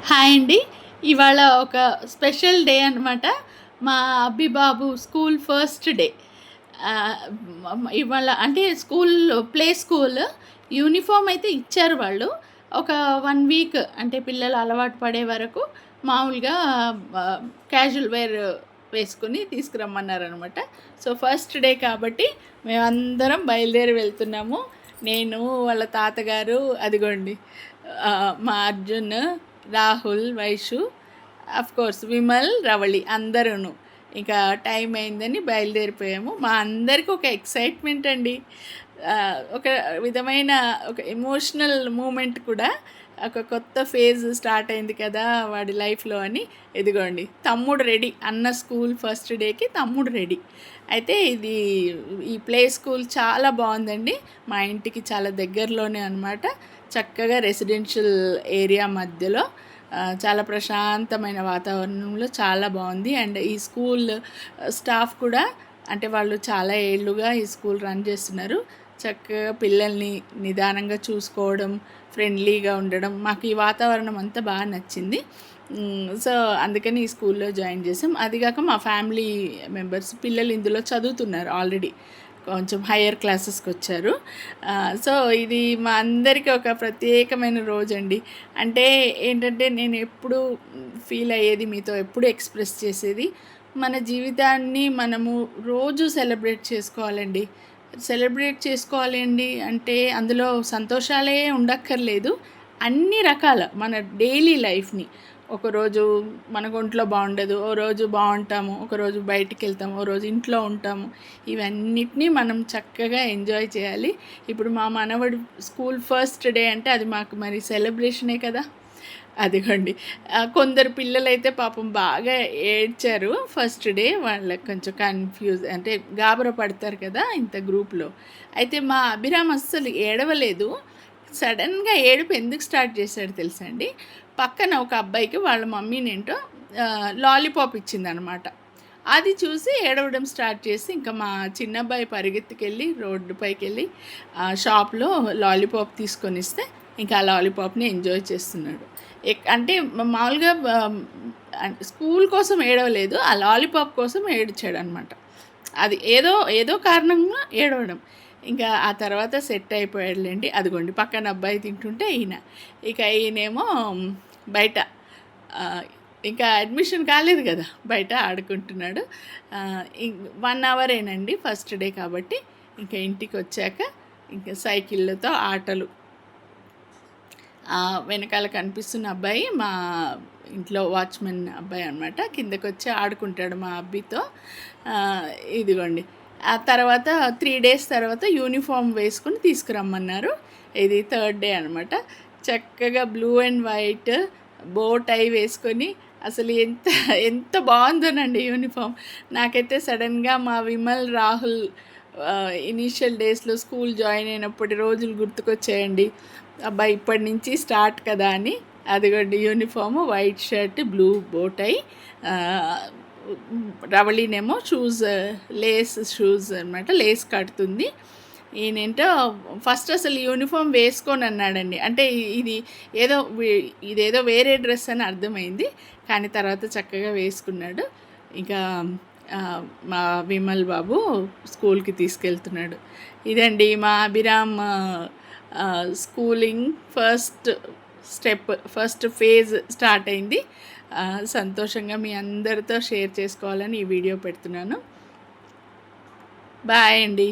Hi అండి. ఇవాళ ఒక స్పెషల్ డే అనమాట. మా అబ్బిబాబు స్కూల్ ఫస్ట్ డే. ఇవాళ అంటే ప్లే స్కూల్ యూనిఫామ్ అయితే ఇచ్చారు వాళ్ళు. ఒక 1 వీక్ అంటే పిల్లలు అలవాటు పడే వరకు మామూలుగా క్యాజువల్ వేర్ వేసుకొని తీసుకురమ్మన్నారనమాట. సో ఫస్ట్ డే కాబట్టి మేమందరం బయలుదేరి వెళ్తున్నాము. నేను, వాళ్ళ తాతగారు, అదిగోండి మా అర్జున్, రాహుల్, వైషు, కోర్స్ విమల్, రవళి అందరూను. ఇంకా టైం అయిందని బయలుదేరిపోయాము. మా అందరికీ ఒక ఎక్సైట్మెంట్ అండి. ఒక విధమైన ఒక ఎమోషనల్ మూమెంట్ కూడా. ఒక కొత్త ఫేజ్ స్టార్ట్ అయింది కదా వాడి లైఫ్లో అని. ఇదిగోండి తమ్ముడు రెడీ, అన్న స్కూల్ ఫస్ట్ డేకి తమ్ముడు రెడీ. అయితే ఈ ప్లే స్కూల్ చాలా బాగుందండి. మా ఇంటికి చాలా దగ్గరలోనే అనమాట. చక్కగా రెసిడెన్షియల్ ఏరియా మధ్యలో చాలా ప్రశాంతమైన వాతావరణంలో చాలా బాగుంది. అండ్ ఈ స్కూల్ స్టాఫ్ కూడా అంటే వాళ్ళు చాలా ఏళ్ళుగా ఈ స్కూల్ రన్ చేస్తున్నారు. చక్కగా పిల్లల్ని నిదానంగా చూసుకోవడం, ఫ్రెండ్లీగా ఉండడం, మాకు ఈ వాతావరణం అంతా బాగా నచ్చింది. సో అందుకని ఈ స్కూల్లో జాయిన్ చేసాం. అదిగాక మా ఫ్యామిలీ మెంబర్స్ పిల్లలు ఇందులో చదువుతున్నారు ఆల్రెడీ, కొంచెం హయ్యర్ క్లాసెస్కి వచ్చారు. సో ఇది మా అందరికీ ఒక ప్రత్యేకమైన రోజు అండి. అంటే ఏంటంటే నేను ఎప్పుడు ఫీల్ అయ్యేది, మీతో ఎప్పుడు ఎక్స్ప్రెస్ చేసేది, మన జీవితాన్ని మనము రోజు సెలబ్రేట్ చేసుకోవాలండి. సెలబ్రేట్ చేసుకోవాలి అండి అంటే అందులో సంతోషాలే ఉండక్కర్లేదు, అన్ని రకాల మన డైలీ లైఫ్ని. ఒకరోజు మనకు ఒంట్లో బాగుండదు, ఓ రోజు బాగుంటాము, ఒకరోజు బయటికి వెళ్తాము, ఓ రోజు ఇంట్లో ఉంటాము. ఇవన్నిటినీ మనం చక్కగా ఎంజాయ్ చేయాలి. ఇప్పుడు మా మనవడు స్కూల్ ఫస్ట్ డే అంటే అది మాకు మరి సెలబ్రేషనే కదా. అదిగోండి కొందరు పిల్లలైతే పాపం బాగా ఏడ్చారు ఫస్ట్ డే. వాళ్ళకి కొంచెం కన్ఫ్యూజ్ అంటే గాబర పడతారు కదా ఇంత గ్రూప్లో. అయితే మా అభిరామ్ అస్సలు ఏడవలేదు. సడన్గా ఏడుపు ఎందుకు స్టార్ట్ చేశాడు తెలుసా అండి? పక్కన ఒక అబ్బాయికి వాళ్ళ మమ్మీనేంటో లాలీపాప్ ఇచ్చిందనమాట. అది చూసి ఏడవడం స్టార్ట్ చేసి ఇంకా మా చిన్నబ్బాయి పరిగెత్తుకెళ్ళి రోడ్డుపైకి వెళ్ళి షాప్లో లాలీపాప్ తీసుకొని ఇస్తే ఇంకా ఆ లాలీపాప్ని ఎంజాయ్ చేస్తున్నాడు. అంటే మామూలుగా స్కూల్ కోసం ఏడవలేదు, ఆ లాలీపాప్ కోసం ఏడ్చాడు అనమాట. అది ఏదో కారణంగా ఏడవడం. ఇంకా ఆ తర్వాత సెట్ అయిపోయాడులేండి. అదిగోండి పక్కన అబ్బాయి తింటుంటే ఈయనేమో బయట ఇంకా అడ్మిషన్ కాలేదు కదా, బయట ఆడుకుంటున్నాడు. 1 అవరేనండి ఫస్ట్ డే కాబట్టి. ఇంకా ఇంటికి వచ్చాక ఇంకా సైకిళ్ళతో ఆటలు. వెనకాల కనిపిస్తున్న అబ్బాయి మా ఇంట్లో వాచ్మెన్ అబ్బాయి అనమాట. కిందకు వచ్చి ఆడుకుంటాడు మా అబ్బాయితో. ఇదిగోండి ఆ తర్వాత 3 days తర్వాత యూనిఫామ్ వేసుకుని తీసుకురమ్మన్నారు. ఇది 3rd డే అనమాట. చక్కగా బ్లూ అండ్ వైట్ బో టై వేసుకొని అసలు ఎంత బాగుందోనండి యూనిఫామ్. నాకైతే సడన్గా మా విమల్, రాహుల్ ఇనీషియల్ డేస్లో స్కూల్ జాయిన్ అయినప్పటి రోజులు గుర్తుకొచ్చాయండి. అబ్బాయి ఇప్పటి నుంచి స్టార్ట్ కదా అని. అదిగోండి uniform, white shirt, blue bow tie. రవళినేమో లేస్ షూస్ అనమాట, లేస్ కడుతుంది. ఈయనేంటో ఫస్ట్ అసలు యూనిఫామ్ వేసుకొని అన్నాడండి. అంటే ఇదేదో వేరే డ్రెస్ అని అర్థమైంది, కానీ తర్వాత చక్కగా వేసుకున్నాడు. ఇంకా మా విమల్ బాబు స్కూల్కి తీసుకెళ్తున్నాడు. ఇదండి మా Abhiram schooling first phase start అయింది. సంతోషంగా మీ అందరితో షేర్ చేసుకోవాలని ఈ వీడియో పెడుతున్నాను. బాయ్ అండి.